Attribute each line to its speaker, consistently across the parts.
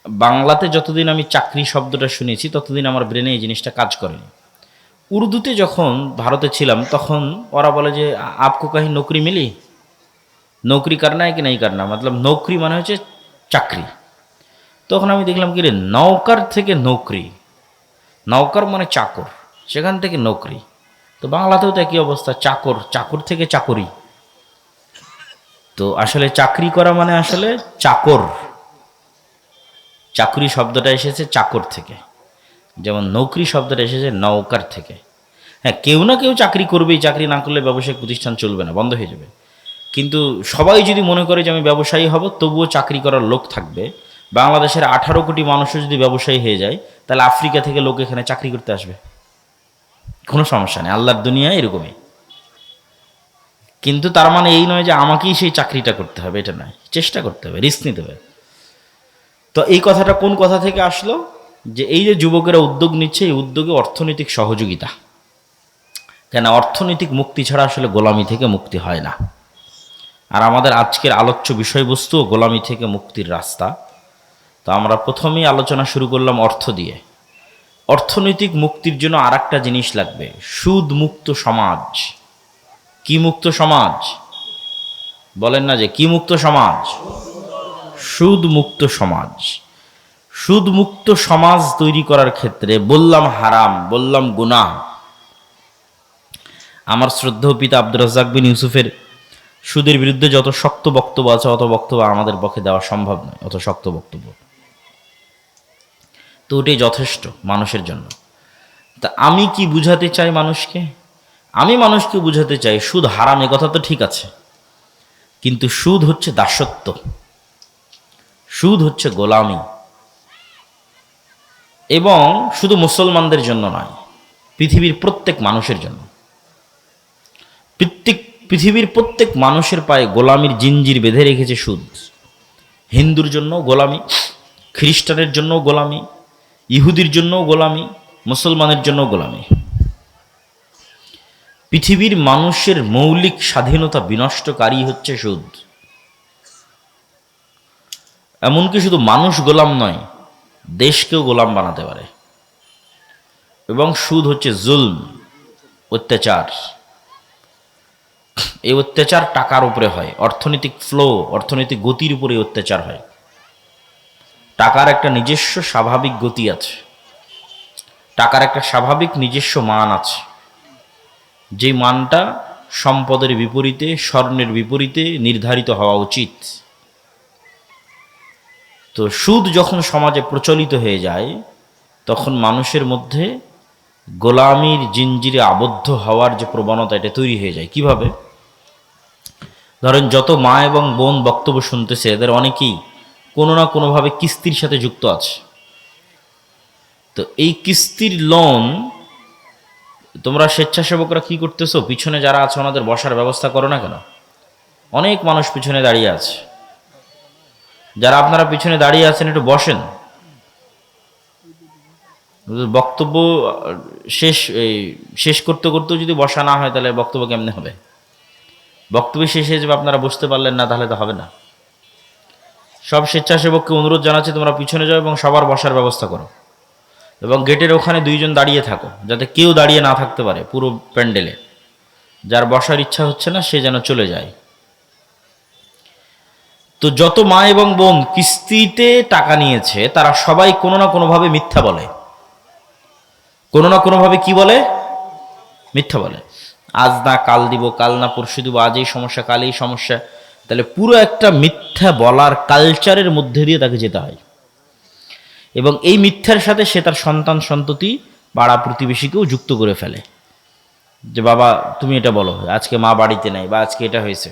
Speaker 1: বাংলাতে যতদিন আমি চাকরি শব্দটা শুনেছি ততদিন আমার ব্রেনে এই জিনিসটা কাজ করেনি। উর্দুতে যখন ভারতে ছিলাম তখন ওরা বলে যে আপকো কাহি নৌকরি মিলি, নৌকরি করনা है कि नहीं करना, मतलब নৌকরি মানে হচ্ছে চাকরি। তখন আমি দেখলাম কি রে, নৌকার থেকে নৌকরি, নৌকার মানে চাকর, সেখান থেকে নৌকরি। তো বাংলাতেও তো একই অবস্থা, চাকর, চাকর থেকে চাকরি। তো আসলে চাকরি করা মানে আসলে চাকর, চাকরি শব্দটা এসেছে চাকর থেকে, যেমন নৌকরি শব্দটা এসেছে নৌকার থেকে। হ্যাঁ, কেউ না কেউ চাকরি করবেই, চাকরি না করলে ব্যবসায়িক প্রতিষ্ঠান চলবে না, বন্ধ হয়ে যাবে। কিন্তু সবাই যদি মনে করে যে আমি ব্যবসায়ী হব, তবুও চাকরি করার লোক থাকবে। বাংলাদেশের 18 কোটি মানুষও যদি ব্যবসায়ী হয়ে যায়, তাহলে আফ্রিকা থেকে লোক এখানে চাকরি করতে আসবে, কোনো সমস্যা নেই। আল্লাহর দুনিয়া এরকমই। কিন্তু তার মানে এই নয় যে আমাকেই সেই চাকরিটা করতে হবে, এটা নয়, চেষ্টা করতে হবে, রিস্ক নিতে হবে। তো এই কথাটা কোন কথা থেকে আসলো, যে এই যে যুবকেরা উদ্যোগ নিচ্ছে, এই উদ্যোগে অর্থনৈতিক সহযোগিতা। কেন, অর্থনৈতিক মুক্তি ছাড়া আসলে গোলামি থেকে মুক্তি হয় না। আর আমাদের আজকের আলোচ্য বিষয়বস্তু গোলামি থেকে মুক্তির রাস্তা। তো আমরা প্রথমেই আলোচনা শুরু করলাম অর্থ দিয়ে। অর্থনৈতিক মুক্তির জন্য আর একটা জিনিস লাগবে, সুদ মুক্ত সমাজ। কি মুক্ত সমাজ? বলেন না যে কি মুক্ত সমাজ? সুদ মুক্ত সমাজ। সুদ মুক্ত সমাজ তৈরি করার ক্ষেত্রে বললাম হারাম, বললাম গুনাহ। আমার শ্রদ্ধেয় পিতা আব্দুর রাজ্জাক বিন ইউসুফের সুদের বিরুদ্ধে যত শক্ত বক্তব্য আছে, অত বক্তব্য আমাদের পক্ষে দেওয়া সম্ভব নয়, অত শক্ত বক্তব্য। তো ওটাই যথেষ্ট মানুষের জন্য। তা আমি কি বুঝাতে চাই মানুষকে? আমি মানুষকে বুঝাতে চাই সুদ হারাম, এ কথা তো ঠিক আছে, কিন্তু সুদ হচ্ছে দাসত্ব, সুদ হচ্ছে গোলামি। এবং শুধু মুসলমানদের জন্য নয়, পৃথিবীর প্রত্যেক মানুষের জন্য। পৃথিবীর প্রত্যেক মানুষের পায়ে গোলামির জিঞ্জির বেঁধে রেখেছে সুদ। হিন্দুর জন্য গোলামি, খ্রিস্টানের জন্য গোলামি, ইহুদির জন্য গোলামি, মুসলমানের জন্য গোলামি। পৃথিবীর মানুষের মৌলিক স্বাধীনতা বিনষ্টকারী হচ্ছে সুদ। এমনকি শুধু মানুষ গোলাম নয়, দেশকেও গোলাম বানাতে পারে। এবং সুদ হচ্ছে জুলম, অত্যাচার। এই অত্যাচার টাকার উপরে হয়, অর্থনৈতিক ফ্লো, অর্থনৈতিক গতির উপরে অত্যাচার হয়। টাকার একটা নিজস্ব স্বাভাবিক গতি আছে, টাকার একটা স্বাভাবিক নিজস্ব মান আছে, যে মানটা সম্পদের বিপরীতে, স্বর্ণের বিপরীতে নির্ধারিত হওয়া উচিত। তো সুদ যখন সমাজে প্রচলিত হয়ে যায়, তখন মানুষের মধ্যে গোলামির জিঞ্জিরে আবদ্ধ হওয়ার যে প্রবণতা, এটা তৈরি হয়ে যায়। কিভাবে? ধরেন, যত মা এবং বোন বক্তব্য শুনতেছে, এদের অনেকেই কোনো না কোনোভাবে কিস্তির সাথে যুক্ত আছে। তো এই কিস্তির লোন, তোমরা স্বেচ্ছাসেবকরা কি করতেছো? পিছনে যারা আছে ওনাদের বসার ব্যবস্থা করো না কেন? অনেক মানুষ পিছনে দাঁড়িয়ে আছে, যারা আপনারা পিছনে দাঁড়িয়ে আছেন একটু বসেন। বক্তব্য শেষ করতে করতেও যদি বসা না হয়, তাহলে বক্তব্য কেমনে হবে? বক্তব্য শেষ হয়ে যাবে, আপনারা বুঝতে পারলেন না, তাহলে তো হবে না। সব স্বেচ্ছাসেবককে অনুরোধ জানাচ্ছি, তোমরা পিছনে যাও এবং সবার বসার ব্যবস্থা করো। এবং গেটের ওখানে 2 জন দাঁড়িয়ে থাকো, যাতে কেউ দাঁড়িয়ে না থাকতে পারে পুরো প্যান্ডেলে। যার বসার ইচ্ছা হচ্ছে না, সে যেন চলে যায়। তো যত মা এবং বোন কিস্তিতে টাকা নিয়েছে, তারা সবাই কোনো না কোনোভাবে মিথ্যা বলে। কোনো না কোনোভাবে কি বলে? মিথ্যা বলে। আজ না কাল দিব, কাল না পরশু দিব, আজ এই সমস্যা, কাল এই সমস্যা। তাহলে পুরো একটা মিথ্যা বলার কালচারের মধ্যে দিয়ে তাকে যেতে হয়। এবং এই মিথ্যার সাথে সে তার সন্তান সন্ততি, পাড়া প্রতিবেশীকেও যুক্ত করে ফেলে, যে বাবা তুমি এটা বলো, আজকে মা বাড়িতে নাই, বা আজকে এটা হয়েছে।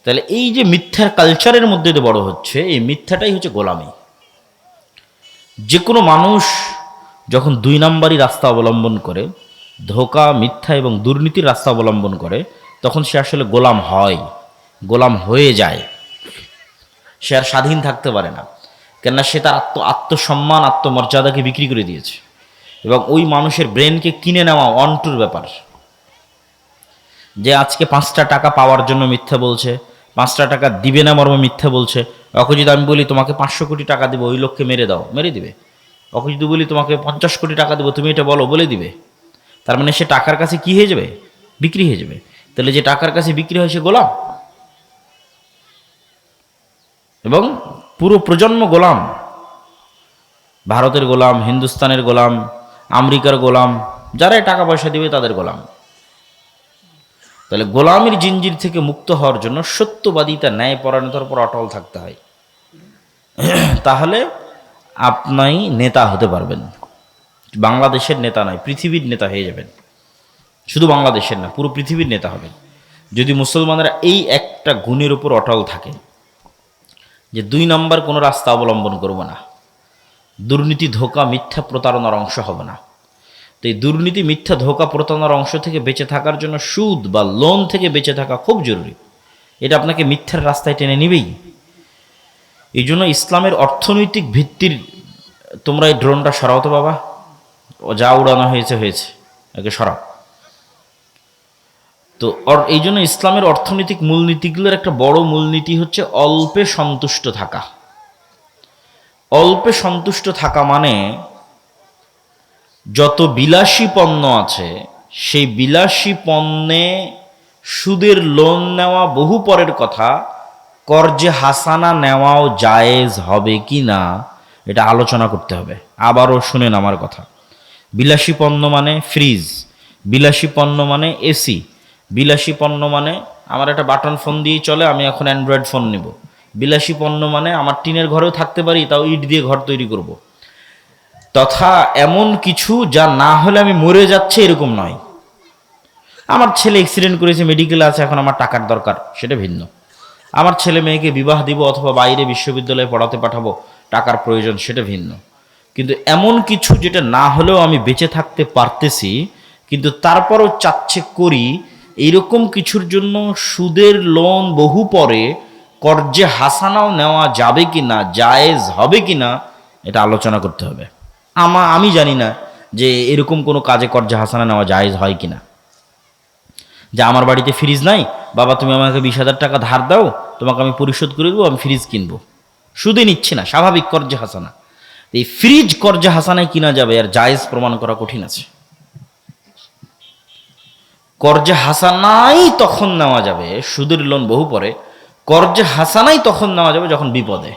Speaker 1: তাহলে এই যে মিথ্যার কালচারের মধ্যে দিয়ে বড় হচ্ছে, এই মিথ্যাটাই হচ্ছে গোলামি। যে কোনো মানুষ যখন 2 নম্বরই রাস্তা অবলম্বন করে, ধোঁকা, মিথ্যা এবং দুর্নীতির রাস্তা অবলম্বন করে, তখন সে আসলে গোলাম হয়, গোলাম হয়ে যায়। সে আর স্বাধীন থাকতে পারে না, কেননা সে তার আত্মসম্মান, আত্মমর্যাদাকে বিক্রি করে দিয়েছে। এবং ওই মানুষের ব্রেনকে কিনে নেওয়া অন্টুর ব্যাপার। যে আজকে 5টা টাকা পাওয়ার জন্য মিথ্যা বলছে, 5টা টাকা দিবে না মর্মে মিথ্যা বলছে। ওকে যদি আমি বলি তোমাকে 500 কোটি টাকা দেবো, ওই লোককে মেরে দাও, মেরে দিবে। ওকে যদি বলি তোমাকে 50 কোটি টাকা দেবো, তুমি এটা বলো, বলে দিবে। তার মানে সে টাকার কাছে কি হয়ে যাবে? বিক্রি হয়ে যাবে। তাহলে যে টাকার কাছে বিক্রি হয় সে গোলাম, এবং পুরো প্রজন্ম গোলাম। ভারতের গোলাম, হিন্দুস্তানের গোলাম, আমেরিকার গোলাম, যারাই টাকা পয়সা দিবে তাদের গোলাম। তাহলে গোলামির জিঞ্জির থেকে মুক্ত হওয়ার জন্য সত্যবাদিতা, ন্যায়পরায়ণতার উপর অটল থাকতে হয়। তাহলে আপনি নেতা হতে পারবেন। বাংলাদেশের নেতা নয়, পৃথিবীর নেতা হয়ে যাবেন। শুধু বাংলাদেশের না, পুরো পৃথিবীর নেতা হবেন যদি মুসলমানরা এই একটা গুণের উপর অটল থাকে, যে 2 নম্বর কোনো রাস্তা অবলম্বন করব না, দুর্নীতি, ধোঁকা, মিথ্যা, প্রতারণার অংশ হবে না। তো এই দুর্নীতি, মিথ্যা, ধোঁকা, প্রতারণার অংশ থেকে বেঁচে থাকার জন্য সুদ বা লোন থেকে বেঁচে থাকা খুব জরুরি। এটা আপনাকে মিথ্যার রাস্তায় টেনে নিবেই। এই জন্য ইসলামের অর্থনৈতিক ভিত্তির, তোমরা এই ড্রোনটা সরাও তো বাবা, ও যা উড়ানো হয়েছে হয়েছে, একে সরাও। তো এই জন্য ইসলামের অর্থনৈতিক মূলনীতিগুলোর একটা বড় মূলনীতি হচ্ছে অল্পে সন্তুষ্ট থাকা। অল্পে সন্তুষ্ট থাকা মানে যত বিলাসী পণ্য আছে সেই বিলাসী পণ্যে সুদের লোন নেওয়া বহু পরের কথা, কর্জে হাসানা নেওয়াও জায়েজ হবে কি না এটা আলোচনা করতে হবে। আবারও শুনেন আমার কথা। বিলাসী পণ্য মানে ফ্রিজ, বিলাসী পণ্য মানে এসি, বিলাসী পণ্য মানে আমার একটা বাটন ফোন দিয়েই চলে, আমি এখন অ্যান্ড্রয়েড ফোন নিব। বিলাসী পণ্য মানে আমার টিনের ঘরেও থাকতে পারি, তাও ইট দিয়ে ঘর তৈরি করব। তথা এমন কিছু যা না হলে আমি মরে যাচ্ছে এরকম নয়। আমার ছেলে অ্যাক্সিডেন্ট করেছে, মেডিকেলে আছে, এখন আমার টাকার দরকার, সেটা ভিন্ন। আমার ছেলে মেয়েকে বিবাহ দিব অথবা বাইরে বিশ্ববিদ্যালয়ে পড়াতে পাঠাবো, টাকার প্রয়োজন, সেটা ভিন্ন। কিন্তু এমন কিছু যেটা না হলেও আমি বেঁচে থাকতে পারতেছি, কিন্তু তারপরও চাচ্ছে করি, এইরকম কিছুর জন্য সুদের লোন বহু পরে কর্জে হাসানাও নেওয়া যাবে কি না, জায়েজ হবে কি না, এটা আলোচনা করতে হবে। আমি জানি না যে এরকম কোনো কাজে কর্জে হাসানা নেওয়া জায়েজ হয় কিনা। যে আমার বাড়িতে ফ্রিজ নাই, বাবা তুমি আমাকে 20,000 টাকা ধার দাও, তোমাকে আমি পরিশোধ করে দেবো, আমি ফ্রিজ কিনবো, সুদে নিচ্ছি না, স্বাভাবিক কর্জে হাসানা। এই ফ্রিজ কর্জে হাসানায় কিনা যাবে, আর জায়েজ প্রমাণ করা কঠিন আছে। কর্জে হাসানাই তখন নেওয়া যাবে, সুদের লোন বহু পরে, কর্জে হাসানাই তখন নেওয়া যাবে যখন বিপদে,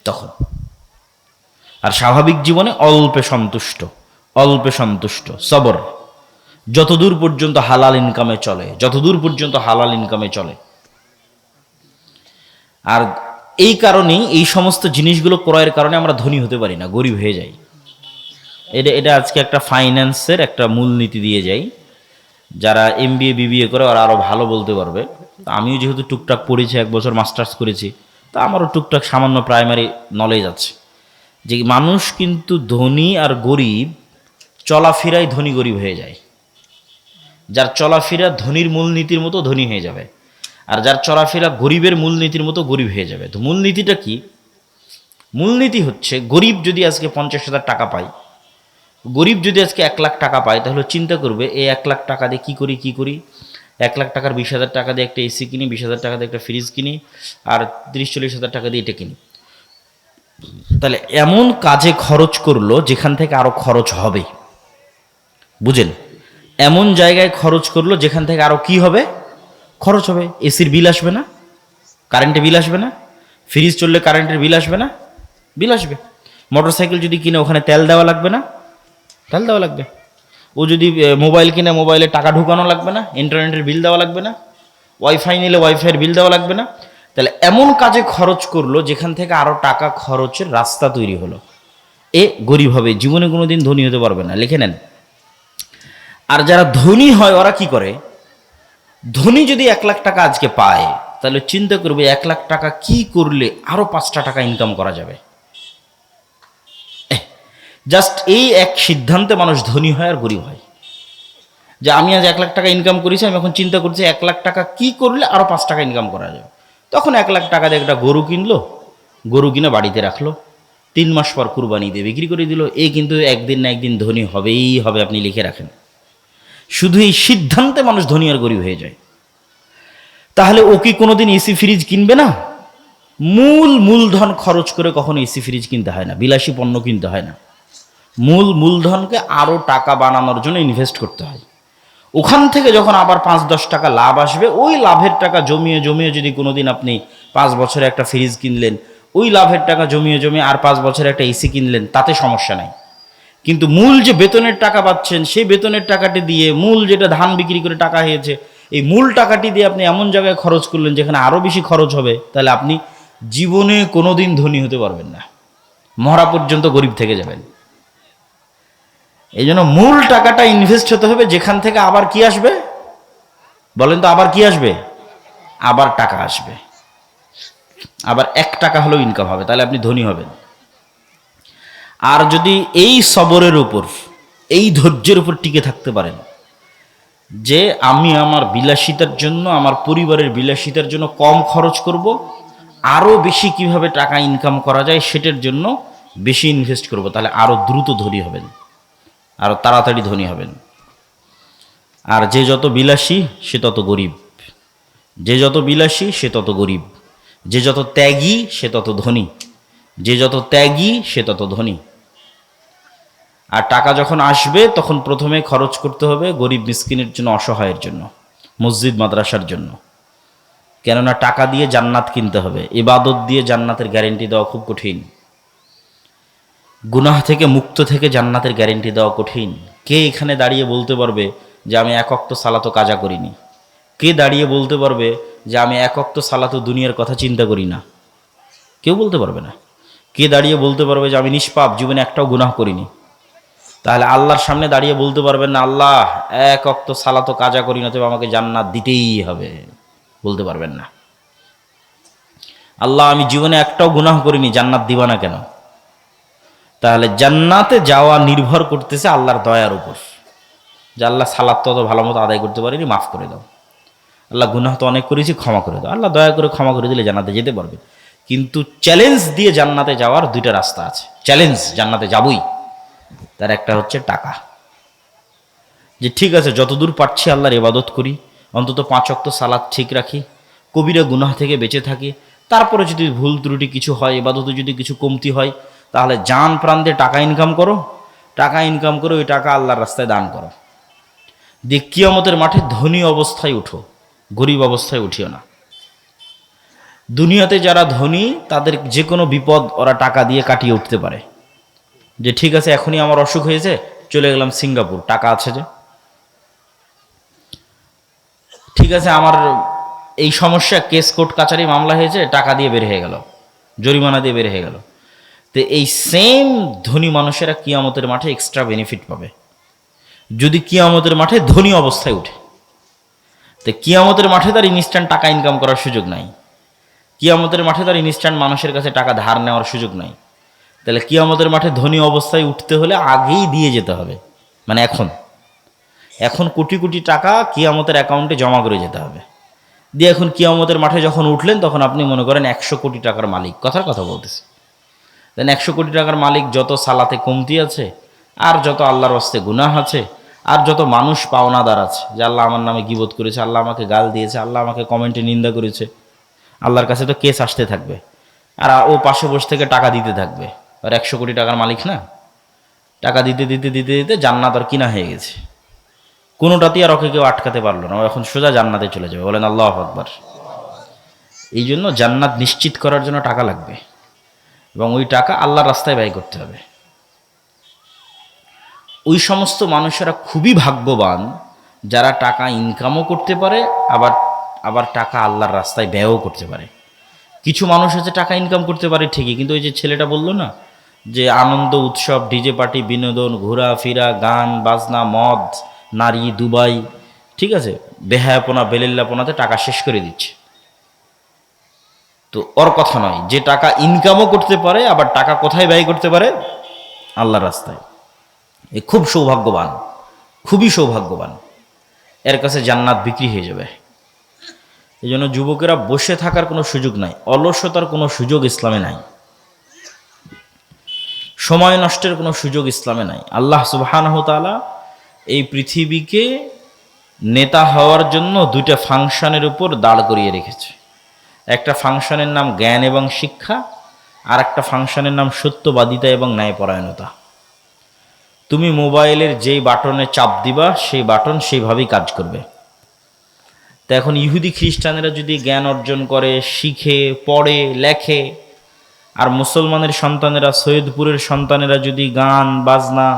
Speaker 1: তখন। আর স্বাভাবিক জীবনে অল্পে সন্তুষ্ট, অল্পে সন্তুষ্ট, সবর, যতদূর পর্যন্ত হালাল ইনকামে চলে, যতদূর পর্যন্ত হালাল ইনকামে চলে। আর এই কারণেই এই সমস্ত জিনিসগুলো ক্রয়ের কারণে আমরা ধনী হতে পারি না, গরিব হয়ে যাই। এটা আজকে একটা ফাইন্যান্সের একটা মূলনীতি দিয়ে যাই। যারা MBA BBA করে ওরা আরও ভালো বলতে পারবে। আমিও যেহেতু টুকটাক পড়েছি, 1 বছর মাস্টার্স করেছি, তা আমারও টুকটাক সামান্য প্রাইমারি নলেজ আছে। যে মানুষ কিন্তু ধনী আর গরিব চলাফেরায় ধনী গরিব হয়ে যায়। যার চলাফেরা ধনীর মূলনীতির মতো ধনী হয়ে যাবে, আর যার চলাফেরা গরিবের মূলনীতির মতো গরিব হয়ে যাবে। তো মূলনীতিটা কি? মূলনীতি হচ্ছে, গরিব যদি আজকে 50,000 টাকা পায়, গরিব যদি আজকে 1 লাখ টাকা পায়, তাহলে চিন্তা করবে এই 1 লাখ টাকা দিয়ে কী করি। 1 লাখ টাকার 20,000 টাকা দিয়ে একটা এসি কিনি, 20,000 টাকা দিয়ে একটা ফ্রিজ কিনি, আর 30-40,000 টাকা দিয়ে এটা কিনি। তাহলে এমন কাজে খরচ করলো যেখান থেকে আরো খরচ হবে, বুঝেন? এমন জায়গায় খরচ করলো যেখান থেকে আরো কি হবে, খরচ হবে। এসির বিল আসবে না, কারেন্টের বিল আসবে না, ফ্রিজ চললে কারেন্টের বিল আসবে না, বিল আসবে। মোটরসাইকেল যদি কিনে ওখানে তেল দেওয়া লাগবে না, তেল দেওয়া লাগবে। ও যদি মোবাইল কিনে মোবাইলে টাকা ঢুকানো লাগবে না, ইন্টারনেটের বিল দেওয়া লাগবে না, ওয়াইফাই নিলে ওয়াইফাইয়ের বিল দেওয়া লাগবে না। তাহলে এমন কাজে খরচ করলো যেখান থেকে আরো টাকা খরচের রাস্তা তৈরি হলো। এ গরিব হবে, জীবনে কোনোদিন ধনী হতে পারবে না, লিখে নেন। আর যারা ধনী হয় ওরা কি করে? ধনী যদি 1 লাখ টাকা আজকে পায়, তাহলে চিন্তা করবে 1 লাখ টাকা কি করলে আরো 5টা টাকা ইনকাম করা যাবে। জাস্ট এই এক সিদ্ধান্তে মানুষ ধনী হয় আর গরিব হয়। যে আমি আজ 1 লাখ টাকা ইনকাম করেছি, আমি এখন চিন্তা করছি 1 লাখ টাকা কি করলে আরো 5 টাকা ইনকাম করা যাবে। তখন 1 লাখ টাকা দিয়ে একটা গরু কিনলো, গরু কিনে বাড়িতে রাখলো, 3 মাস পর কুরবানি দিয়ে বিক্রি করে দিল। এই কিন্তু একদিন না একদিন ধনী হবেই হবে, আপনি লিখে রাখেন। শুধু এই সিদ্ধান্তে মানুষ ধনী আর গরিব হয়ে যায়। তাহলে ও কি কোনোদিন এসি ফ্রিজ কিনবে না? মূলধন খরচ করে কখনো এসি ফ্রিজ কিনতে হয় না, বিলাসী পণ্য কিনতে হয় না। মূলধনকে আরও টাকা বানানোর জন্য ইনভেস্ট করতে হয়। ওখান থেকে যখন আবার 5-10 টাকা লাভ আসবে, ওই লাভের টাকা জমিয়ে জমিয়ে যদি কোনোদিন আপনি 5 বছরে একটা ফ্রিজ কিনলেন, ওই লাভের টাকা জমিয়ে জমিয়ে আর 5 বছরে একটা এসি কিনলেন, তাতে সমস্যা নাই। কিন্তু মূল যে বেতনের টাকা পাচ্ছেন, সেই বেতনের টাকাটি দিয়ে মূল যেটা ধান বিক্রি করে টাকা হয়েছে, এই মূল টাকাটি দিয়ে আপনি এমন জায়গায় খরচ করলেন যেখানে আরও বেশি খরচ হবে, তাহলে আপনি জীবনে কোনোদিন ধনী হতে পারবেন না, মরা পর্যন্ত গরিব থেকে যাবেন। এই জন্য মূল টাকাটা ইনভেস্ট হতে হবে, যেখান থেকে আবার কি আসবে বলেন তো? আবার কি আসবে? আবার টাকা আসবে, আবার 1 টাকা হলেও ইনকাম হবে, তাহলে আপনি ধনী হবেন। আর যদি এই সবরের উপর, এই ধৈর্যের উপর টিকে থাকতে পারেন, যে আমি আমার বিলাসিতার জন্য, আমার পরিবারের বিলাসিতার জন্য কম খরচ করব, আরও বেশি কিভাবে টাকা ইনকাম করা যায় সেটার জন্য বেশি ইনভেস্ট করব, তাহলে আরও দ্রুত ধনী হবেন, আরও তাড়াতাড়ি ধনী হবেন। আর যে যত বিলাসী সে তত গরিব, যে যত বিলাসী সে তত গরিব, যে যত ত্যাগী সে তত ধনী, যে যত ত্যাগী সে তত ধনী। আর টাকা যখন আসবে তখন প্রথমে খরচ করতে হবে গরিব মিসকিনের জন্য, অসহায়ের জন্য, মসজিদ মাদ্রাসার জন্য। কেননা টাকা দিয়ে জান্নাত কিনতে হবে, ইবাদত দিয়ে জান্নাতের গ্যারেন্টি দেওয়া খুব কঠিন, গুনাহ থেকে মুক্ত থেকে জান্নাতের গ্যারেন্টি দেওয়া কঠিন। কে এখানে দাঁড়িয়ে বলতে পারবে যে আমি 1 ওয়াক্ত সালাতও কাজা করিনি? কে দাঁড়িয়ে বলতে পারবে যে আমি 1 ওয়াক্ত সালাতও দুনিয়ার কথা চিন্তা করি না? কেউ বলতে পারবে না। কে দাঁড়িয়ে বলতে পারবে যে আমি নিষ্পাপ, জীবনে একটাও গুনাহ করিনি? তাহলে আল্লাহর সামনে দাঁড়িয়ে বলতে পারবেন না আল্লাহ 1 ওয়াক্ত সালাতও কাজা করি না, তবে আমাকে জান্নাত দিতেই হবে? বলতে পারবেন না। আল্লাহ আমি জীবনে একটাও গুনাহ করিনি, জান্নাত দিবা না কেন? তাহলে জান্নাতে যাওয়া নির্ভর করতেছে আল্লাহর দয়ার উপর, যে আল্লাহ সালাত তো ভালো মতো আদায় করতে পারিনি, মাফ করে দাও। আল্লাহ গুনাহ তো অনেক করেছি, ক্ষমা করে দাও। আল্লাহ দয়া করে ক্ষমা করে দিলে জান্নাতে যেতে পারবে। কিন্তু চ্যালেঞ্জ দিয়ে জান্নাতে যাওয়ার 2টা রাস্তা আছে। চ্যালেঞ্জ, জান্নাতে যাবই, তার একটা হচ্ছে টাকা। যে ঠিক আছে যতদূর পারছি আল্লাহর ইবাদত করি, অন্তত 5 ওয়াক্ত সালাত ঠিক রাখি, কবিরা গুনাহ থেকে বেঁচে থাকি, তারপরে যদি ভুল ত্রুটি কিছু হয়, ইবাদতে যদি কিছু কমতি হয়, তাহলে জান প্রাণ দিয়ে টাকা ইনকাম করো, টাকা ইনকাম করে ওই টাকা আল্লাহর রাস্তায় দান করো। দিয়ে কিয়ামতের মাঠে ধনী অবস্থায় উঠো, গরিব অবস্থায় উঠিও না। দুনিয়াতে যারা ধনী তাদের যে কোনো বিপদ ওরা টাকা দিয়ে কাটিয়ে উঠতে পারে। যে ঠিক আছে এখনই আমার অসুখ হয়েছে, চলে গেলাম সিঙ্গাপুর, টাকা আছে যে। ঠিক আছে আমার এই সমস্যা, কেস কোর্ট কাচারি মামলা হয়েছে, টাকা দিয়ে বের হয়ে গেল, জরিমানা দিয়ে বের হয়ে গেল। তো এই সেম ধনী মানুষেরা কিয়ামতের মাঠে এক্সট্রা বেনিফিট পাবে যদি কিয়ামতের মাঠে ধনী অবস্থায় উঠে। তো কিয়ামতের মাঠে তার ইনস্ট্যান্ট টাকা ইনকাম করার সুযোগ নাই, কিয়ামতের মাঠে তার ইনস্ট্যান্ট মানুষের কাছে টাকা ধার নেওয়ার সুযোগ নাই। তাহলে কিয়ামতের মাঠে ধনী অবস্থায় উঠতে হলে আগেই দিয়ে যেতে হবে, মানে এখন কোটি কোটি টাকা কিয়ামতের অ্যাকাউন্টে জমা করে যেতে হবে। দিয়ে এখন কিয়ামতের মাঠে যখন উঠলেন তখন আপনি মনে করেন 100 কোটি টাকার মালিক, কথার কথা বলতেছে। দেন 100 কোটি টাকার মালিক, যত সালাতে কমতি আছে, আর যত আল্লাহর রাস্তায় গুনাহ আছে, আর যত মানুষ পাওনাদার আছে, যে আল্লাহ আমার নামে গীবত করেছে, আল্লাহ আমাকে গাল দিয়েছে, আল্লাহ আমাকে কমেন্টে নিন্দা করেছে, আল্লাহর কাছে তো কেস আসতে থাকবে। আর ও পাশে বসে থেকে টাকা দিতে থাকবে। আর 100 কোটি টাকার মালিক না, টাকা দিতে দিতে দিতে দিতে জান্নাত আর কিনা হয়ে গেছে, কোনোটাতেই আর ওকে কেউ আটকাতে পারলো না, ও এখন সোজা জান্নাতে চলে যাবে। বলেন আল্লাহু আকবার। এই জন্য জান্নাত নিশ্চিত করার জন্য টাকা লাগবে, এবং ওই টাকা আল্লাহর রাস্তায় ব্যয় করতে হবে। ওই সমস্ত মানুষেরা খুবই ভাগ্যবান যারা টাকা ইনকামও করতে পারে, আবার টাকা আল্লাহর রাস্তায় ব্যয়ও করতে পারে। কিছু মানুষ আছে টাকা ইনকাম করতে পারে ঠিকই, কিন্তু ওই যে ছেলেটা বললো না যে আনন্দ উৎসব, ডিজে পার্টি, বিনোদন, ঘোরাফেরা, গান বাজনা, মদ, নারী, দুবাই, ঠিক আছে, বেহায়াপনা বেলিল্লাপনাতে টাকা শেষ করে দিচ্ছে। তো ওর কথা নয়, যে টাকা ইনকামও করতে পারে আবার টাকা কোথায় ব্যয় করতে পারে? আল্লাহর রাস্তায়। এ খুব সৌভাগ্যবান, খুবই সৌভাগ্যবান, এর কাছে জান্নাত বিক্রি হয়ে যাবে। এই জন্য যুবকেরা বসে থাকার কোনো সুযোগ নাই, অলসতার কোনো সুযোগ ইসলামে নাই, সময় নষ্টের কোনো সুযোগ ইসলামে নাই। আল্লাহ সুবহানাহু ওয়া তাআলা এই পৃথিবীকে নেতা হওয়ার জন্য দুইটা ফাংশনের উপর দাঁড় করিয়ে রেখেছে। একটা ফাংশনের নাম জ্ঞান এবং শিক্ষা, আর একটা ফাংশনের নাম সত্যবাদিতা এবং ন্যায়পরায়ণতা। তুমি মোবাইলের যেই বাটনে চাপ দিবা সেই বাটন সেইভাবেই কাজ করবে। তো এখন ইহুদি খ্রিস্টানেরা যদি জ্ঞান অর্জন করে, শিখে, পড়ে, লেখে, আর মুসলমানের সন্তানেরা, সৈয়দপুরের সন্তানেরা যদি গান বাজনা,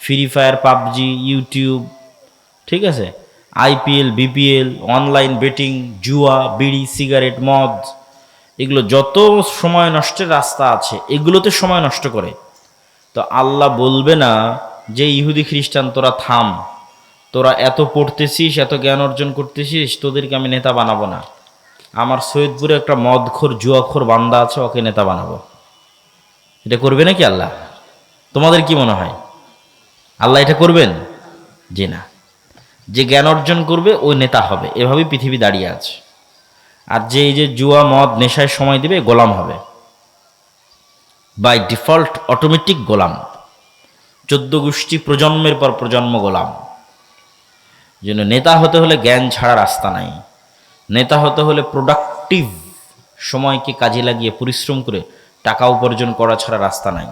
Speaker 1: ফ্রি ফায়ার, পাবজি, ইউটিউব, ঠিক আছে, আইপিএল, বিপিএল, অনলাইন বেটিং, জুয়া, বিড়ি, সিগারেট, মদ, এগুলো যত সময় নষ্টের রাস্তা আছে এগুলোতে সময় নষ্ট করে, তো আল্লাহ বলবে না যে ইহুদি খ্রিস্টান তোরা থাম, তোরা এত পড়তেছিস, এত জ্ঞান অর্জন করতেছিস, তোদেরকে আমি নেতা বানাবো না। আমার সৈয়দপুরে একটা মদখোর, জুয়াখোর বান্দা আছে, ওকে নেতা বানাবো। এটা করবে নাকি আল্লাহ? তোমাদের কি মনে হয় আল্লাহ এটা করবেন? জি না। যে জ্ঞান অর্জন করবে ওই নেতা হবে, এভাবেই পৃথিবী দাঁড়িয়ে আছে। আর যে এই যে জুয়া, মদ, নেশায় সময় দিবে, গোলাম হবে, বাই ডিফল্ট অটোমেটিক গোলাম। 14 গোষ্ঠী প্রজন্মের পর প্রজন্ম গোলাম। জন্য নেতা হতে হলে জ্ঞান ছাড়া রাস্তা নাই। নেতা হতে হলে প্রোডাক্টিভ, সময়কে কাজে লাগিয়ে পরিশ্রম করে টাকা উপার্জন করা ছাড়া রাস্তা নাই।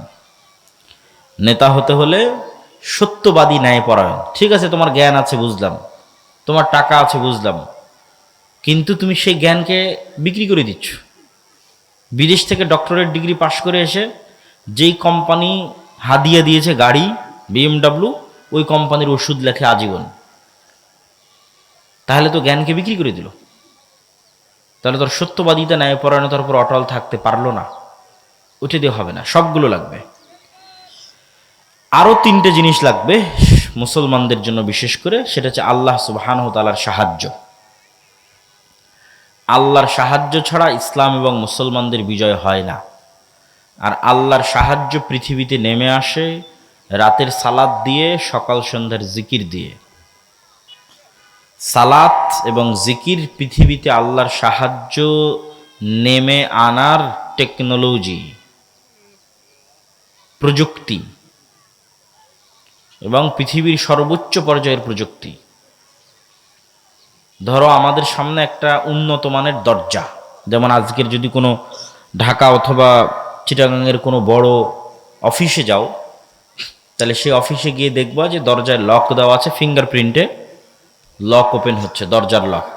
Speaker 1: নেতা হতে হলে সত্যবাদী, ন্যায়পরায়ণ। ঠিক আছে, তোমার জ্ঞান আছে বুঝলাম, তোমার টাকা আছে বুঝলাম, কিন্তু তুমি সেই জ্ঞানকে বিক্রি করে দিচ্ছ। বিদেশ থেকে ডক্টরেট ডিগ্রি পাশ করে এসে যেই কোম্পানি হাদিয়া দিয়েছে গাড়ি, BMW, ওই কোম্পানির ওষুধ লেখে আজীবন। তাহলে তো জ্ঞানকে বিক্রি করে দিল। তাহলে তোর সত্যবাদিতা, ন্যায়পরায়ণতার উপর অটল থাকতে পারলো না। উঠে দিয়ে হবে না, সবগুলো লাগবে। আরও 3টে জিনিস লাগবে মুসলমানদের জন্য বিশেষ করে, সেটা হচ্ছে আল্লাহ সুবহানাহু ওয়া তাআলার সাহায্য। আল্লাহর সাহায্য ছাড়া ইসলাম এবং মুসলমানদের বিজয় হয় না। আর আল্লাহর সাহায্য পৃথিবীতে নেমে আসে রাতের সালাত দিয়ে, সকাল সন্ধ্যার জিকির দিয়ে। সালাত এবং জিকির পৃথিবীতে আল্লাহর সাহায্য নেমে আনার টেকনোলজি, প্রযুক্তি, এবং পৃথিবীর সর্বোচ্চ পর্যায়ের প্রযুক্তি। ধরো আমাদের সামনে একটা উন্নত মানের দরজা, যেমন আজকের যদি কোনো ঢাকা অথবা চিটাগাংয়ের কোনো বড় অফিসে যাও, তাহলে সেই অফিসে গিয়ে দেখবা যে দরজায় লক দেওয়া আছে, ফিঙ্গারপ্রিন্টে লক ওপেন হচ্ছে, দরজার লক,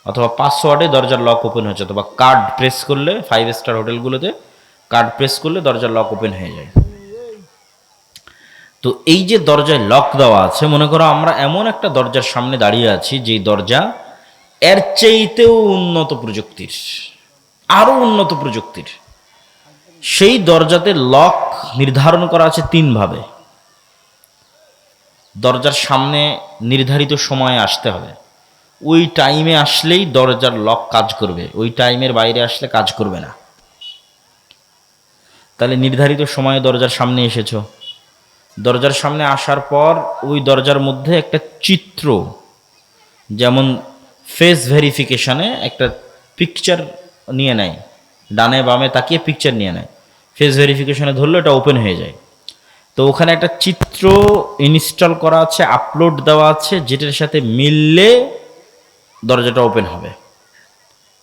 Speaker 1: অথবা পাসওয়ার্ডে দরজার লক ওপেন হচ্ছে, অথবা কার্ড প্রেস করলে, 5 স্টার হোটেলগুলোতে কার্ড প্রেস করলে দরজার লক ওপেন হয়ে যায়। তো এই যে দরজায় লক দেওয়া আছে, মনে করো আমরা এমন একটা দরজার সামনে দাঁড়িয়ে আছি যেই দরজা এর চাইতেও উন্নত প্রযুক্তির, আরো উন্নত প্রযুক্তির। সেই দরজাতে লক নির্ধারণ করা আছে 3 ভাবে। দরজার সামনে নির্ধারিত সময়ে আসতে হবে, ওই টাইমে আসলেই দরজার লক কাজ করবে, ওই টাইমের বাইরে আসলে কাজ করবে না। তাহলে নির্ধারিত সময়ে দরজার সামনে এসেছো, দরজার সামনে আসার পর ওই দরজার মধ্যে একটা চিত্র, যেমন ফেস ভেরিফিকেশনে একটা পিকচার নিয়ে নেয়, ডানে বামে তাকিয়ে পিকচার নিয়ে নেয়, ফেস ভেরিফিকেশনে ধরলে এটা ওপেন হয়ে যায়। তো ওখানে একটা চিত্র ইনস্টল করা আছে, আপলোড দেওয়া আছে, যেটার সাথে মিললে দরজাটা ওপেন হবে।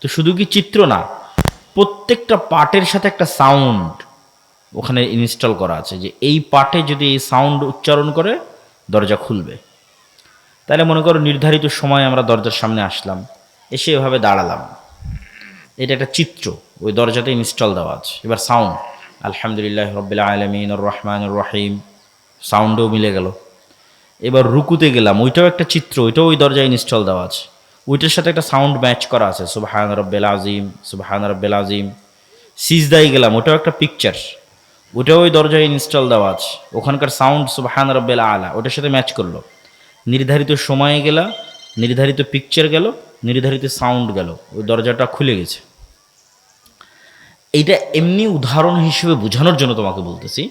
Speaker 1: তো শুধু কি চিত্র না, প্রত্যেকটা পার্টের সাথে একটা সাউন্ড ওখানে ইনস্টল করা আছে, যে এই পার্টে যদি এই সাউন্ড উচ্চারণ করে দরজা খুলবে। তাহলে মনে করো নির্ধারিত সময় আমরা দরজার সামনে আসলাম, এসে এভাবে দাঁড়ালাম, এটা একটা চিত্র ওই দরজাতে ইনস্টল দেওয়া আছে। এবার সাউন্ড, আলহামদুলিল্লাহ রাব্বিল আলামিন আর রহমানির রহিম, সাউন্ডও মিলে গেল। এবার রুকুতে গেলাম, ওইটাও একটা চিত্র, ওইটাও ওই দরজায় ইনস্টল দেওয়া আছে, ওইটার সাথে একটা সাউন্ড ম্যাচ করা আছে, সুবহান রাব্বিল আযীম, সুবহান রাব্বিল আযীম। সিজদায় গেলাম, ওটাও একটা পিকচার, ওটাও ওই দরজায় ইনস্টল দেওয়া আছে, ওখানকার সাউন্ড সুবহান রাব্বিল আলা ওটার সাথে ম্যাচ করলো। নির্ধারিত সময়ে গেলা, নির্ধারিত পিকচার গেল, নির্ধারিত সাউন্ড গেল, ওই দরজাটা খুলে গেছে। এইটা এমনি উদাহরণ হিসেবে বোঝানোর জন্য তোমাকে বলতেছি।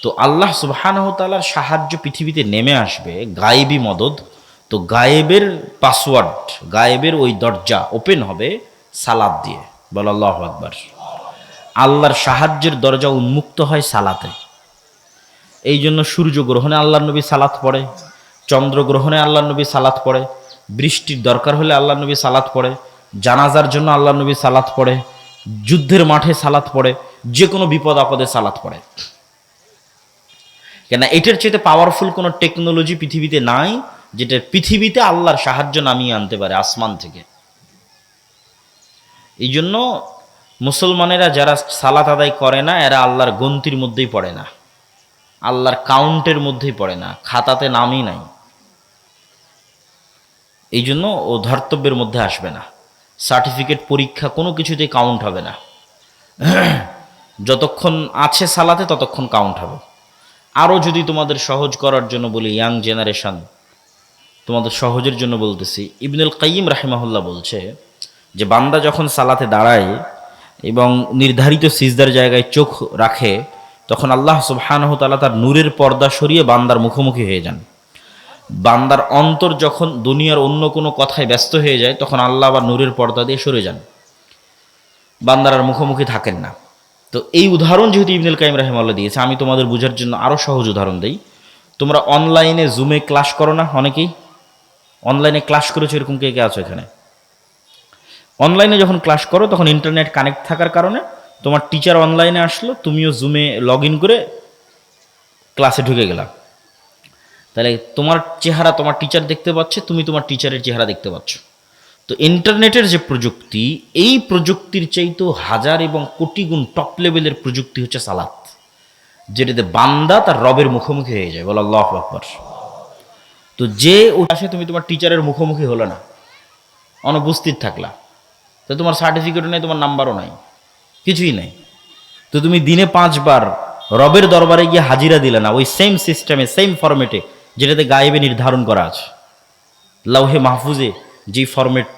Speaker 1: তো আল্লাহ সুবহানাহু ওয়া তাআলার সাহায্য পৃথিবীতে নেমে আসবে, গায়েবী মদদ। তো গায়েবের পাসওয়ার্ড, গায়েবের ওই দরজা ওপেন হবে সালাত দিয়ে। বল আল্লাহু আকবার। আল্লাহর সাহায্যের দরজা উন্মুক্ত হয় সালাতে। এই জন্য সূর্যগ্রহণে আল্লাহর নবী সালাত পড়ে, চন্দ্রগ্রহণে আল্লাহর নবী সালাত পড়ে, বৃষ্টির দরকার হলে আল্লাহ নবী সালাত পড়ে, জানাজার জন্য আল্লাহ নবী সালাত পড়ে, যুদ্ধের মাঠে সালাত পড়ে, যে কোনো বিপদ আপদে সালাত পড়ে। কেন এটার চেয়ে পাওয়ারফুল কোনো টেকনোলজি পৃথিবীতে নাই যেটা পৃথিবীতে আল্লাহর সাহায্য নামিয়ে আনতে পারে আসমান থেকে। এই জন্য মুসলমানেরা যারা সালাত আদায় করে না এরা আল্লাহর গন্তির মধ্যেই পড়ে না, আল্লাহর কাউন্টের মধ্যেই পড়ে না, খাতাতে নামই নাই। এই জন্য ও ধর্তব্যের মধ্যে আসবে না, সার্টিফিকেট পরীক্ষা কোনো কিছুতেই কাউন্ট হবে না। যতক্ষণ আছে সালাতে ততক্ষণ কাউন্ট হবে। আরও যদি তোমাদের সহজ করার জন্য বলি, ইয়াং জেনারেশন, তোমাদের সহজের জন্য বলতেছি, ইবনুল কাইয়িম রাহিমাহুল্লাহ বলছে যে বান্দা যখন সালাতে দাঁড়ায় এবং নির্ধারিত সিজদার জায়গায় চোখ রাখে তখন আল্লাহ সুবহানাহু ওয়া তাআলা তার নূরের পর্দা সরিয়ে বান্দার মুখোমুখি হয়ে যান। বান্দার অন্তর যখন দুনিয়ার অন্য কোনো কথায় ব্যস্ত হয়ে যায় তখন আল্লাহ আবার নূরের পর্দা দিয়ে সরে যান, বান্দার আর মুখোমুখি থাকেন না। তো এই উদাহরণ যেহেতু ইবনুল কাইয়িম রাহিমাহুল্লাহ দিয়েছে, আমি তোমাদের বোঝার জন্য আরও সহজ উদাহরণ দিই। তোমরা অনলাইনে জুমে ক্লাস করো না? অনেকেই অনলাইনে ক্লাস করেছো, এরকম কে কে আছো এখানে? অনলাইনে যখন ক্লাস করো তখন ইন্টারনেট কানেক্ট থাকার কারণে তোমার টিচার অনলাইনে আসলো, তুমিও জুমে লগ ইন করে ক্লাসে ঢুকে গেলা। তাহলে তোমার চেহারা তোমার টিচার দেখতে পাচ্ছে, তুমি তোমার টিচারের চেহারা দেখতে পাচ্ছ। তো ইন্টারনেটের যে প্রযুক্তি, এই প্রযুক্তির চাইতেও হাজার এবং কোটি গুণ টপ লেভেলের প্রযুক্তি হচ্ছে সালাত, যেটাতে বান্দা তার রবের মুখোমুখি হয়ে যায়। বল আল্লাহু আকবার। তো যে আসে তুমি তোমার টিচারের মুখোমুখি হলো না, অনুপস্থিত থাকলা, তো তোমার সার্টিফিকেটও নেই, তোমার নাম্বারও নাই, কিছুই নেই। তো তুমি দিনে 5 বার রবের দরবারে গিয়ে হাজিরা দিলে না, ওই সেম সিস্টেমে সেম ফরম্যাটে যেটাতে গায়েবে নির্ধারণ করা আছে, লাউহে মাহফুজে যে ফরম্যাট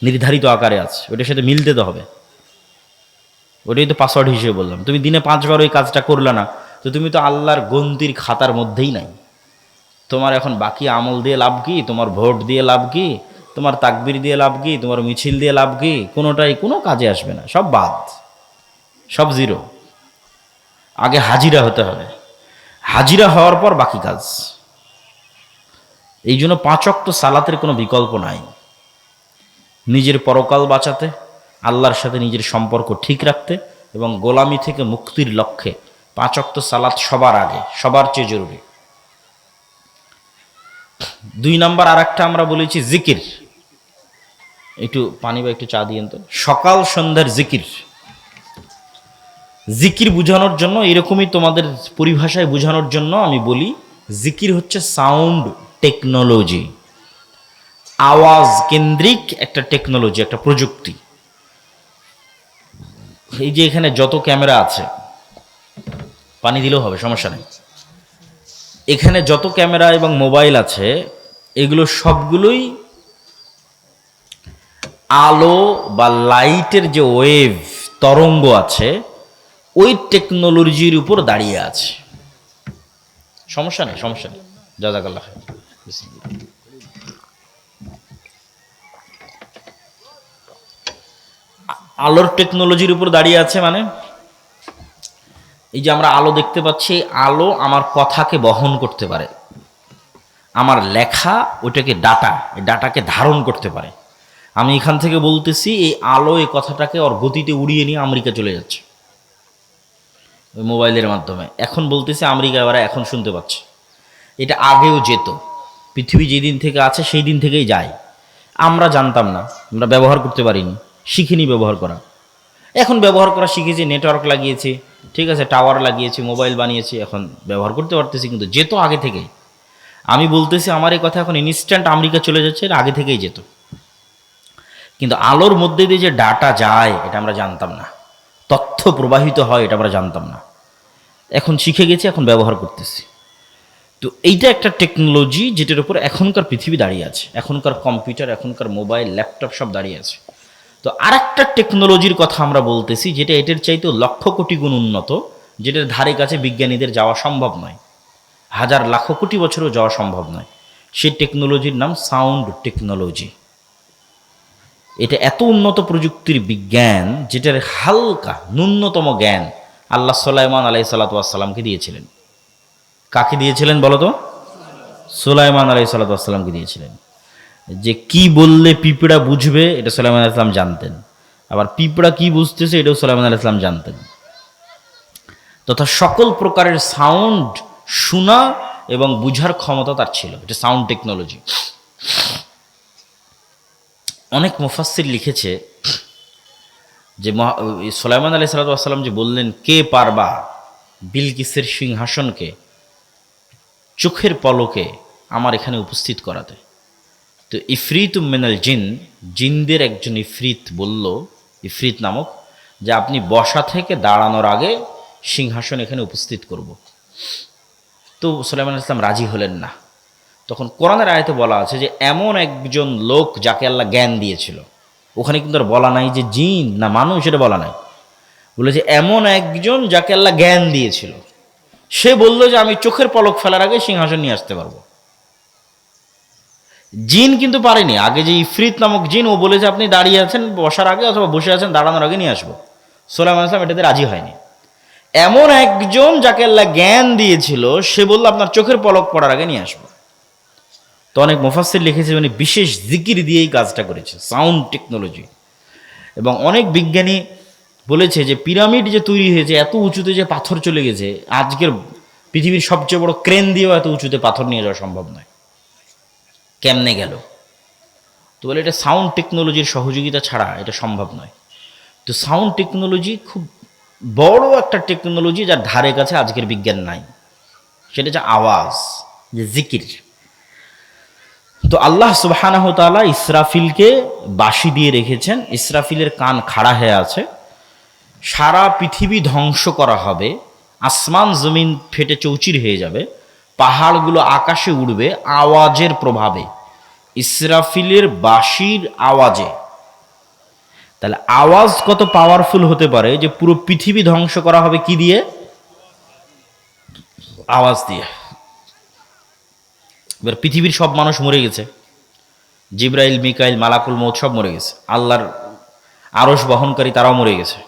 Speaker 1: নির্ধারিত আকারে আছে ওটার সাথে মিলতে তো হবে। ওটাই তো পাসওয়ার্ড হিসেবে বললাম। তুমি দিনে 5 বার ওই কাজটা করলে না, তো তুমি তো আল্লাহর গন্তির খাতার মধ্যেই নাই। তোমার এখন বাকি আমল দিয়ে লাভ কি? তোমার ভোট দিয়ে লাভ কি? তোমার তাকবীর দিয়ে লাভ কি? তোমার মিছিল দিয়ে লাভ কি? কোনোটাই কোনো কাজে আসবে না, সব বাদ, সব জিরো। আগে হাজিরা হতে হবে, হাজিরা হওয়ার পর বাকি কাজ। এই জন্য 5 ওয়াক্ত সালাতের কোনো বিকল্প নাই। নিজের পরকাল বাঁচাতে, আল্লাহর সাথে নিজের সম্পর্ক ঠিক রাখতে এবং গোলামি থেকে মুক্তির লক্ষ্যে 5 ওয়াক্ত সালাত সবার আগে, সবার চেয়ে জরুরি। 2 নাম্বার আর একটা আমরা বলেছি জিকির। একটু পানি বা একটু চা দিয়েন তো। সকাল সন্ধ্যার জিকির, জিকির বোঝানোর জন্য, এরকমই তোমাদের পরিভাষায় বোঝানোর জন্য আমি বলি, জিকির হচ্ছে সাউন্ড টেকনোলজি, আওয়াজ কেন্দ্রিক একটা টেকনোলজি, একটা প্রযুক্তি। এই যে এখানে যত ক্যামেরা আছে, পানি দিলেও হবে, সমস্যা নেই। এখানে যত ক্যামেরা এবং মোবাইল আছে এগুলো সবগুলোই আলো বা লাইটের যে ওয়েভ তরঙ্গ আছে ওই টেকনোলজির উপর দাঁড়িয়ে আছে। সমস্যা নেই, সমস্যা নেই, জাযাকাল্লাহ খাইর। আলোর টেকনোলজির উপর দাঁড়িয়ে আছে মানে, এই যে আমরা আলো দেখতে পাচ্ছি, আলো আমার কথাকে বহন করতে পারে, আমার লেখা ওইটাকে ডাটা, এই ডাটাকে ধারণ করতে পারে। আমি এখান থেকে বলতেছি, এই আলো এই কথাটাকে ওর গতিতে উড়িয়ে নিয়ে আমেরিকা চলে যাচ্ছে ওই মোবাইলের মাধ্যমে। এখন বলতেছি আমেরিকা ওরা এখন শুনতে পাচ্ছে। এটা আগেও যেত, পৃথিবী যেদিন থেকে আছে সেই দিন থেকেই যায়। আমরা জানতাম না, আমরা ব্যবহার করতে পারিনি, শিখিনি ব্যবহার করা। এখন ব্যবহার করা শিখেছি, নেটওয়ার্ক লাগিয়েছি, ঠিক আছে, টাওয়ার লাগিয়েছি, মোবাইল বানিয়েছি, এখন ব্যবহার করতে পারতেছি। কিন্তু যেত আগে থেকেই। আমি বলতেছি আমার এই কথা এখন ইনস্ট্যান্ট আমেরিকা চলে যাচ্ছে, এটা আগে থেকেই যেত। কিন্তু আলোর মধ্যে দিয়ে যে ডাটা যায় এটা আমরা জানতাম না, তথ্য প্রবাহিত হয় এটা আমরা জানতাম না। এখন শিখে গেছি, এখন ব্যবহার করতেছি। তো এইটা একটা টেকনোলজি যেটার উপর এখনকার পৃথিবী দাঁড়িয়ে আছে, এখনকার কম্পিউটার, এখনকার মোবাইল, ল্যাপটপ সব দাঁড়িয়ে আছে। তো আরেকটা টেকনোলজির কথা আমরা বলতেছি যেটা এটার চাইতেও লক্ষ কোটি গুণ উন্নত, যেটার ধারে কাছে বিজ্ঞানীদের যাওয়া সম্ভব নয়, হাজার লাখ কোটি বছরও যাওয়া সম্ভব নয়। সেই টেকনোলজির নাম সাউন্ড টেকনোলজি। এটা এত উন্নত প্রযুক্তির বিজ্ঞান যেটার হালকা ন্যূনতম জ্ঞান আল্লাহ সুলাইমান আলাইহিস সালাতু ওয়াস সালামকে দিয়েছিলেন। কাকে দিয়েছিলেন বলো তো? সুলাইমান আলাইহিস সালাতু ওয়াস সালামকে দিয়েছিলেন। যে কি বললে পিঁপড়া বুঝবে এটা সুলাইমান আলাইহিস সালাম জানতেন, আবার পিঁপড়া কি বুঝতেছে এটাও সুলাইমান আলাইহিস সালাম জানতেন। তথা সকল প্রকারের সাউন্ড শোনা এবং বুঝার ক্ষমতা তার ছিল, এটা সাউন্ড টেকনোলজি। অনেক মুফাসসির লিখেছে যে সুলাইমান আলাইহিস সালাম যে বললেন কে পারবা বিলকিসের সিংহাসনকে চোখের পলকে আমার এখানে উপস্থিত করাতে, তো ইফরিত মিনাল জিন, জিনদের একজন ইফরিত বলল, ইফরিত নামক, যে আপনি বসা থেকে দাঁড়ানোর আগে সিংহাসন এখানে উপস্থিত করব। তো সুলাইমান আলাইহিস সালাম রাজি হলেন না। তখন কোরআনের আয়াতে বলা আছে যে এমন একজন লোক যাকে আল্লাহ জ্ঞান দিয়েছিল, ওখানে কিন্তু আর বলা নাই যে জিন না মানুষ, এটা বলা নাই, বলেছে এমন একজন যাকে আল্লাহ জ্ঞান দিয়েছিল, সে বলল যে আমি চোখের পলক ফেলার আগে সিংহাসন নিয়ে আসতে পারবো। জিন কিন্তু পারেনি। আগে যে ইফরিত নামক জিন, ও বলেছে আপনি দাঁড়িয়ে আছেন বসার আগে অথবা বসে আছেন দাঁড়ানোর আগে নিয়ে আসবো। সুলাইমান আলাইহিস সালাম এটাতে রাজি হয়নি। এমন একজন যাকে আল্লাহ জ্ঞান দিয়েছিল সে বলল আপনার চোখের পলক পড়ার আগে নিয়ে আসবো। তো অনেক মুফাসসির লিখেছে মানে বিশেষ জিকির দিয়েই কাজটা করেছে, সাউন্ড টেকনোলজি। এবং অনেক বিজ্ঞানী বলেছে যে পিরামিড যে তৈরি হয়েছে এত উঁচুতে যে পাথর চলে গেছে, আজকের পৃথিবীর সবচেয়ে বড় ক্রেন দিয়েও এত উঁচুতে পাথর নিয়ে যাওয়া সম্ভব নয়। কেমনে গেল? তো বলে এটা সাউন্ড টেকনোলজির সহযোগিতা ছাড়া এটা সম্ভব নয়। তো সাউন্ড টেকনোলজি খুব বড় একটা টেকনোলজি, যার ধারে কাছে আজকের বিজ্ঞান নাই। সেটা হচ্ছে আওয়াজ, যে জিকির। তো আল্লাহ সুবহানাহু ওয়া তাআলা ইসরাফিলকে বাঁশি দিয়ে রেখেছেন, ইসরাফিলের কান খাড়া হয়ে আছে। সারা পৃথিবী ধ্বংস করা হবে, আসমান জমিন ফেটে চৌচির হয়ে যাবে, পাহাড়গুলো আকাশে উড়বে আওয়াজের প্রভাবে, ইসরাফিলের বাঁশির আওয়াজে। তাহলে আওয়াজ কত পাওয়ারফুল হতে পারে যে পুরো পৃথিবী ধ্বংস করা হবে কি দিয়ে? আওয়াজ দিয়ে। এবার পৃথিবীর সব মানুষ মরে গেছে, জিব্রাইল, মিকাইল, মালাকুল মৌত সব মরে গেছে, আল্লাহর আরশ বহনকারী তারাও মরে গেছে।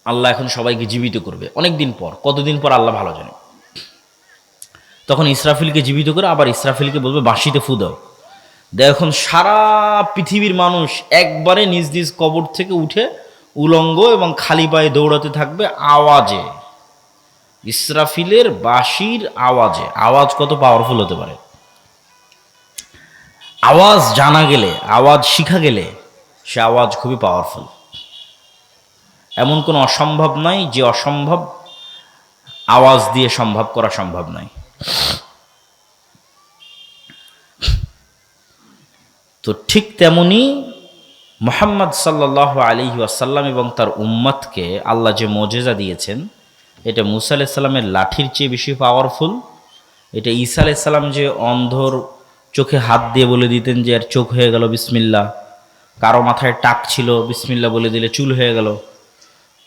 Speaker 1: আল্লাহ এখন সবাইকে জীবিত করবে অনেক দিন পর, কতদিন পর আল্লাহ ভালো জানে। তখন ইসরাফিলকে জীবিত করে আবার ইসরাফিলকে বলবে বাঁশিতে ফু দাও। এখন সারা পৃথিবীর মানুষ একবারে নিজ নিজ কবর থেকে উঠে উলঙ্গ এবং খালি পায়ে দৌড়াতে থাকবে আওয়াজে, ইসরাফিলের বাঁশির আওয়াজে। আওয়াজ কত পাওয়ারফুল হতে পারে! আওয়াজ জানা গেলে, আওয়াজ শিখা গেলে সে আওয়াজ খুবই পাওয়ারফুল। এমন কোনো অসম্ভব নাই যে অসম্ভব আওয়াজ দিয়ে সম্ভব করা সম্ভব নয়। তো ঠিক তেমনি মুহাম্মদ সাল্লাল্লাহু আলাইহি ওয়াসাল্লাম এবং তার উম্মতকে আল্লাহ যে মুজিজা দিয়েছেন, এটা মুসা আলাইহিস সালামের লাঠির চেয়ে বেশি পাওয়ারফুল। এটা ঈসা আলাইহিস সালাম যে অন্ধর চোখে হাত দিয়ে বলে দিতেন যে এর চোখ হয়ে গেল বিসমিল্লাহ, কারো মাথায় টাক ছিল বিসমিল্লাহ বলে দিলে চুল হয়ে গেল।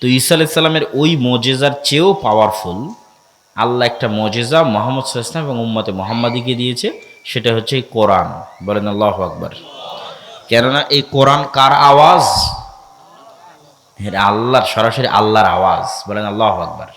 Speaker 1: তো ঈসা আলাইহিস সালামের ওই মুজিজার চেয়েও পাওয়ারফুল আল্লাহ একটা মুজিজা মুহাম্মদ সাল্লাল্লাহু আলাইহি ওয়াসাল্লাম এবং উম্মতে মুহাম্মাদিকে দিয়েছে, সেটা হচ্ছে এই কোরআন। বলেন আল্লাহু আকবার। কেননা এই কোরআন কার আওয়াজ? আল্লাহর, সরাসরি আল্লাহর আওয়াজ। বলেন আল্লাহু আকবার।